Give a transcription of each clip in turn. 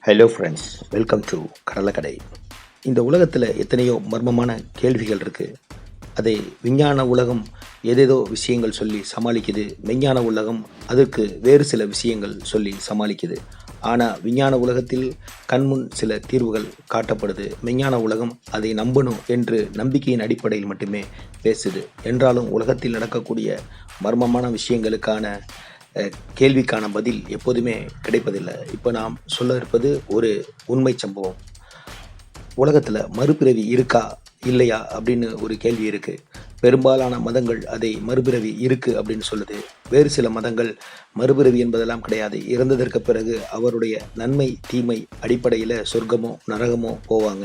Hello friends, welcome to Kadalakadai. இந்த உலகத்தில் எத்தனையோ மர்மமான கேள்விகள் இருக்குது. அதை விஞ்ஞான உலகம் ஏதேதோ விஷயங்கள் சொல்லி சமாளிக்குது. விஞ்ஞான உலகம் அதற்கு வேறு சில விஷயங்கள் சொல்லி சமாளிக்குது. ஆனால் விஞ்ஞான உலகத்தில் கண்முன் சில தீர்வுகள் காட்டப்படுது. விஞ்ஞான உலகம் அதை நம்பணும் என்று நம்பிக்கையின் அடிப்படையில் மட்டுமே பேசுது. என்றாலும் உலகத்தில் நடக்கக்கூடிய மர்மமான விஷயங்களுக்கான கேள்விக்கான பதில் எப்போதுமே கிடைப்பதில்லை. இப்போ நாம் சொல்ல இருப்பது ஒரு உண்மை சம்பவம். உலகத்தில் மறுபிறவி இருக்கா இல்லையா அப்படின்னு ஒரு கேள்வி இருக்குது. பெரும்பாலான மதங்கள் அதை மறுபிறவி இருக்குது அப்படின்னு சொல்லுது. வேறு சில மதங்கள் மறுபிறவி என்பதெல்லாம் கிடையாது, இறந்ததற்கு பிறகு அவருடைய நன்மை தீமை அடிப்படையில் சொர்க்கமோ நரகமோ போவாங்க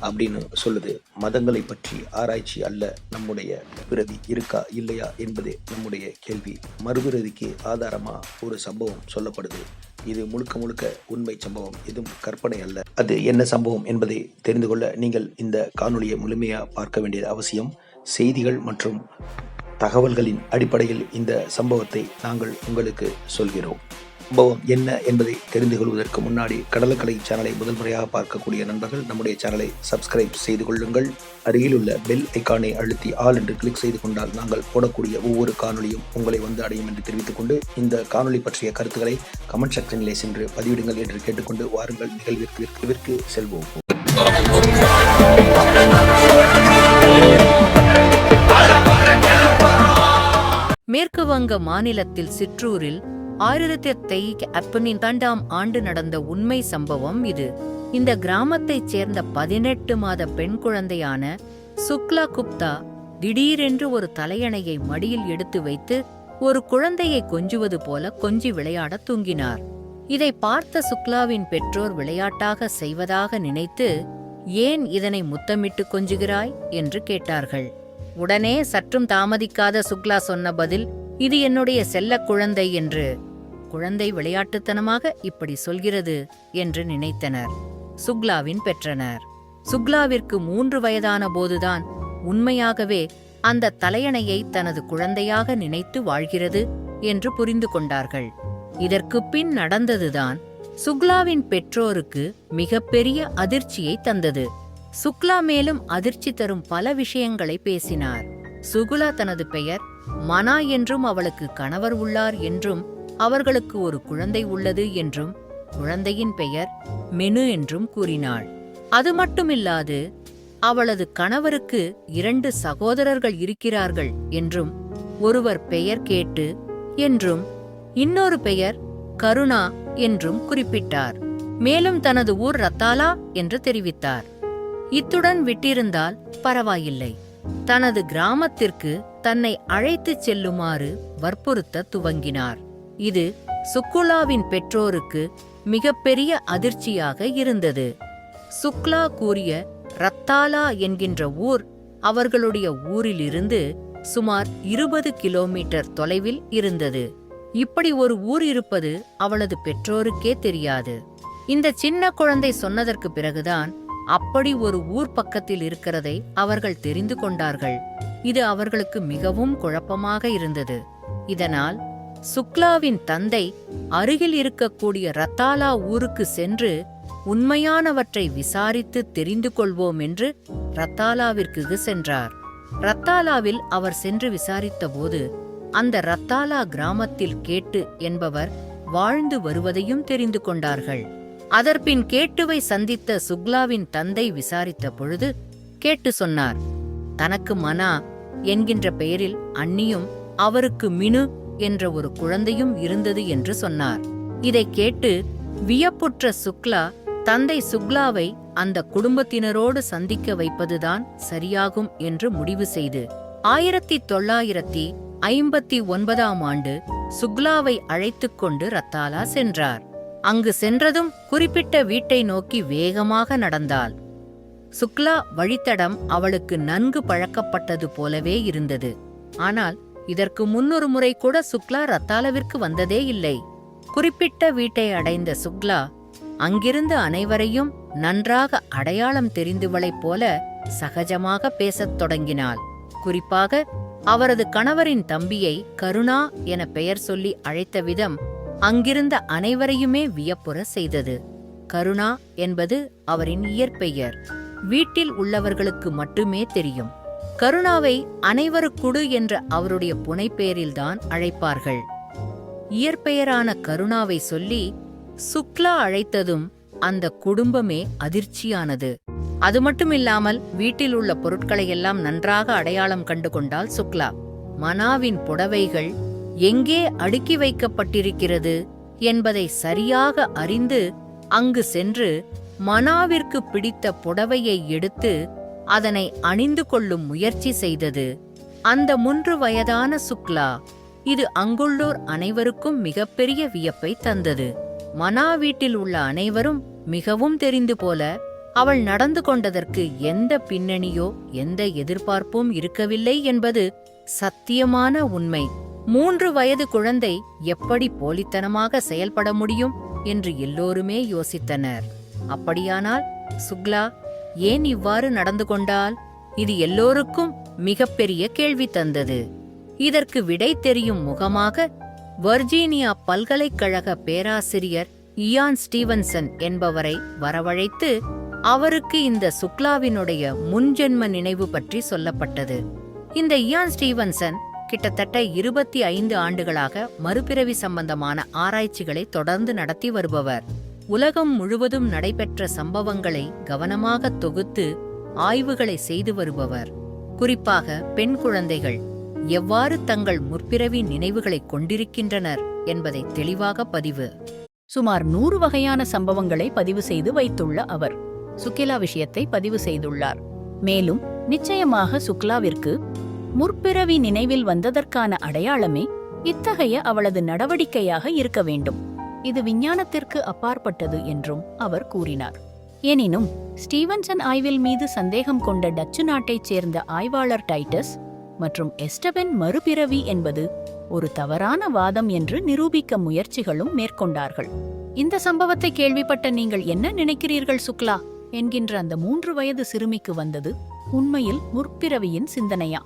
அப்படின்னு சொல்லுது. மதங்களை பற்றி ஆராய்ச்சி அல்ல நம்முடைய பிறவி இருக்கா இல்லையா என்பதே நம்முடைய கேள்வி. மறுபிறவிக்கு ஆதாரமாக ஒரு சம்பவம் சொல்லப்படுது. இது முழுக்க முழுக்க உண்மை சம்பவம், எதுவும் கற்பனை அல்ல. அது என்ன சம்பவம் என்பதை தெரிந்து கொள்ள நீங்கள் இந்த காணொலியை முழுமையாக பார்க்க வேண்டியது அவசியம். செய்திகள் மற்றும் தகவல்களின் அடிப்படையில் இந்த சம்பவத்தை நாங்கள் உங்களுக்கு சொல்கிறோம். சம்பவம் என்ன என்பதை தெரிந்து கொள்வதற்கு முன்னாடி கடலக்கடை சேனலை முதல் முறையாக பார்க்கக்கூடிய நண்பர்கள் நம்முடைய சேனலை சப்ஸ்கிரைப் செய்து கொள்ளுங்கள். அருகில் உள்ள பெல் ஐக்கானை அழுத்தி ஆல் என்று கிளிக் செய்து கொண்டால் நாங்கள் போடக்கூடிய ஒவ்வொரு காணொலியும் உங்களை வந்து அடையும் என்று தெரிவித்துக் கொண்டு, இந்த காணொலி பற்றிய கருத்துக்களை கமெண்ட் செக்ஷனிலே சென்று பதிவிடுங்கள் என்று கேட்டுக்கொண்டு வாருங்கள் நிகழ்விற்கு செல்வோம். மேற்கு வங்க மாநிலத்தில் சிற்றூரில் 1852 ஆண்டு நடந்த உண்மை சம்பவம் இது. இந்த கிராமத்தைச் சேர்ந்த 18 மாத பெண் குழந்தையான சுக்லா குப்தா திடீரென்று ஒரு தலையணையை மடியில் எடுத்து வைத்து ஒரு குழந்தையை கொஞ்சுவது போல கொஞ்சி விளையாட தூங்கினார். இதை பார்த்த சுக்லாவின் பெற்றோர் விளையாட்டாக செய்வதாக நினைத்து, ஏன் இதனை முத்தமிட்டு கொஞ்சுகிறாய் என்று கேட்டார்கள். உடனே சற்றும் தாமதிக்காத சுக்லா சொன்ன பதில், இது என்னுடைய செல்ல குழந்தை என்று. குழந்தை விளையாட்டுத்தனமாக இப்படி சொல்கிறது என்று நினைத்தனர் சுக்லாவின் பெற்றனர். சுக்லாவிற்கு 3 வயதான போதுதான் உண்மையாகவே அந்த தலையணையை தனது குழந்தையாக நினைத்து வாழ்கிறது என்று புரிந்து கொண்டார்கள். இதற்கு பின் நடந்ததுதான் சுக்லாவின் பெற்றோருக்கு மிகப்பெரிய அதிர்ச்சியை தந்தது. சுக்லா மேலும் அதிர்ச்சி தரும் பல விஷயங்களை பேசினார். சுகுலா தனது பெயர் மனா என்றும், அவளுக்கு கணவர் உள்ளார் என்றும், அவர்களுக்கு ஒரு குழந்தை உள்ளது என்றும், குழந்தையின் பெயர் மெனு என்றும் கூறினாள். அது மட்டுமில்லாது அவளது கணவருக்கு 2 சகோதரர்கள் இருக்கிறார்கள் என்றும், ஒருவர் பெயர் கேட்டு என்றும், இன்னொரு பெயர் கருணா என்றும் குறிப்பிட்டார். மேலும் தனது ஊர் ரத்தாலா என்று தெரிவித்தார். இத்துடன் விட்டிருந்தால் பரவாயில்லை, தனது கிராமத்திற்கு தன்னை அழைத்துச் செல்லுமாறு வற்புறுத்த துவங்கினார். இது சுக்குலாவின் பெற்றோருக்கு மிகப்பெரிய அதிர்ச்சியாக இருந்தது. சுக்லா கூறிய ரத்தாலா என்கின்ற ஊர் அவர்களுடைய ஊரிலிருந்து சுமார் 20 கிலோமீட்டர் தொலைவில் இருந்தது. இப்படி ஒரு ஊர் இருப்பது அவளது பெற்றோருக்கே தெரியாது. இந்த சின்ன குழந்தை சொன்னதற்கு பிறகுதான் அப்படி ஒரு ஊர் பக்கத்தில் இருக்கிறதை அவர்கள் தெரிந்து கொண்டார்கள். இது அவர்களுக்கு மிகவும் குழப்பமாக இருந்தது. இதனால் சுக்லாவின் தந்தை அருகில் இருக்கக்கூடிய ரத்தாலா ஊருக்கு சென்று உண்மையானவற்றை விசாரித்து தெரிந்து கொள்வோம் என்று ரத்தாலாவிற்கு சென்றார். ரத்தாலாவில் அவர் சென்று விசாரித்த போது அந்த ரத்தாலா கிராமத்தில் கேட்டு என்பவர் வாழ்ந்து வருவதையும் தெரிந்து கொண்டார்கள். அதற்பின் கேட்டுவை சந்தித்த சுக்லாவின் தந்தை விசாரித்த பொழுது கேட்டு சொன்னார், தனக்கு மனா என்கின்ற பெயரில் அண்ணியும் அவருக்கு மினு என்ற ஒரு குழந்தையும் இருந்தது என்று சொன்னார். இதை கேட்டு வியப்புற்ற சுக்லா தந்தை சுக்லாவை அந்த குடும்பத்தினரோடு சந்திக்க வைப்பதுதான் சரியாகும் என்று முடிவு செய்து 1959 ஆண்டு சுக்லாவை அழைத்துக் கொண்டு ரத்தாலா சென்றார். அங்கு சென்றதும் குறிப்பிட்ட வீட்டை நோக்கி வேகமாக நடந்தாள். சுக்லா வழித்தடம் அவளுக்கு நன்கு பழக்கப்பட்டது போலவே இருந்தது. ஆனால் இதற்கு முன்னொரு முறை கூட சுக்லா ரத்தாலாவிற்கு வந்ததே இல்லை. குறிப்பிட்ட வீட்டை அடைந்த சுக்லா அங்கிருந்த அனைவரையும் நன்றாக அடையாளம் தெரிந்தவளைப் போல சகஜமாக பேசத் தொடங்கினாள். குறிப்பாக அவரது கணவரின் தம்பியை கருணா என பெயர் சொல்லி அழைத்த விதம் அங்கிருந்த அனைவரையுமே வியப்புற செய்தது. கருணா என்பது அவரின் இயற்பெயர். வீட்டில் உள்ளவர்களுக்கு மட்டுமே தெரியும். கருணாவை அனைவருக்குடு என்ற அவருடைய புனைப்பெயரில்தான் அழைப்பார்கள். இயற்பெயரான கருணாவை சொல்லி சுக்லா அழைத்ததும் அந்த குடும்பமே அதிர்ச்சியானது. அது மட்டுமில்லாமல் வீட்டில் உள்ள பொருட்களை எல்லாம் நன்றாக அடையாளம் கண்டு கொண்டாள் சுக்லா. மனாவின் புடவைகள் எங்கே அடுக்கி வைக்கப்பட்டிருக்கிறது என்பதை சரியாக அறிந்து அங்கு சென்று மனாவிற்கு பிடித்த புடவையை எடுத்து அதனை அணிந்து கொள்ளும் முயற்சி செய்தது அந்த 3 வயதான சுக்லா. இது அங்குள்ளோர் அனைவருக்கும் மிகப்பெரிய வியப்பை தந்தது. மனா வீட்டில் உள்ள அனைவரும் மிகவும் தெரிந்து போல அவள் நடந்து கொண்டதற்கு எந்த பின்னணியோ எந்த எதிர்பார்ப்பும் இருக்கவில்லை என்பது சத்தியமான உண்மை. 3 வயது குழந்தை எப்படி போலித்தனமாக செயல்பட முடியும் என்று எல்லோருமே யோசித்தனர். அப்படியானால் சுக்லா ஏன் இவ்வாறு நடந்து கொண்டால்? இது எல்லோருக்கும் மிகப்பெரிய கேள்வி தந்தது. இதற்கு விடை தெரியும் முகமாக வர்ஜீனியா பல்கலைக்கழக பேராசிரியர் இயான் ஸ்டீவன்சன் என்பவரை வரவழைத்து அவருக்கு இந்த சுக்லாவினுடைய முன்ஜென்ம நினைவு பற்றி சொல்லப்பட்டது. இந்த இயான் ஸ்டீவன்சன் கிட்டத்தட்ட 25 ஆண்டுகளாக மறுபிறவி சம்பந்தமான ஆராய்ச்சிகளை தொடர்ந்து நடத்தி வருபவர். உலகம் முழுவதும் நடைபெற்ற சம்பவங்களை கவனமாக தொகுத்து ஆய்வுகளை செய்து வருபவர். குறிப்பாக பெண் குழந்தைகள் எவ்வாறு தங்கள் முற்பிறவி நினைவுகளை கொண்டிருக்கின்றனர் என்பதை தெளிவாக பதிவு. சுமார் 100 வகையான சம்பவங்களை பதிவு செய்து வைத்துள்ள அவர் சுக்கிலா விஷயத்தை பதிவு செய்துள்ளார். மேலும் நிச்சயமாக சுக்லாவிற்கு முற்பிறவி நினைவில் வந்ததற்கான அடையாளமே இத்தகைய அவளது நடவடிக்கையாக இருக்க வேண்டும். இது விஞ்ஞானத்திற்கு அப்பாற்பட்டது என்றும் அவர் கூறினார். எனினும் ஸ்டீவன்சன் ஆய்வில் மீது சந்தேகம் கொண்ட டச்சு நாட்டைச் சேர்ந்த ஆய்வாளர் டைட்டஸ் மற்றும் எஸ்டபென் மறுபிறவி என்பது ஒரு தவறான வாதம் என்று நிரூபிக்க முயற்சிகளும் மேற்கொண்டார்கள். இந்த சம்பவத்தை கேள்விப்பட்ட நீங்கள் என்ன நினைக்கிறீர்கள் சுக்லா என்கின்ற அந்த 3 வயது சிறுமிக்கு வந்தது உண்மையில் முற்பிறவியின் சிந்தனையா?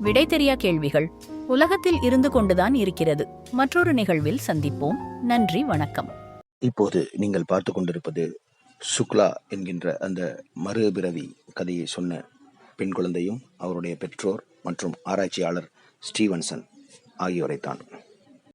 விடை தெரியா கேள்விகள் உலகத்தில் இருந்து கொண்டுதான் இருக்கிறது. மற்றொரு நிகழ்வில் சந்திப்போம். நன்றி, வணக்கம். இப்போது நீங்கள் பார்த்து கொண்டிருப்பது சுக்லா என்கின்ற அந்த மறுபிறவி கதையை சொன்ன பெண் குழந்தையும் அவருடைய பெற்றோர் மற்றும் ஆராய்ச்சியாளர் ஸ்டீவன்சன் ஆகியோரைத்தான்.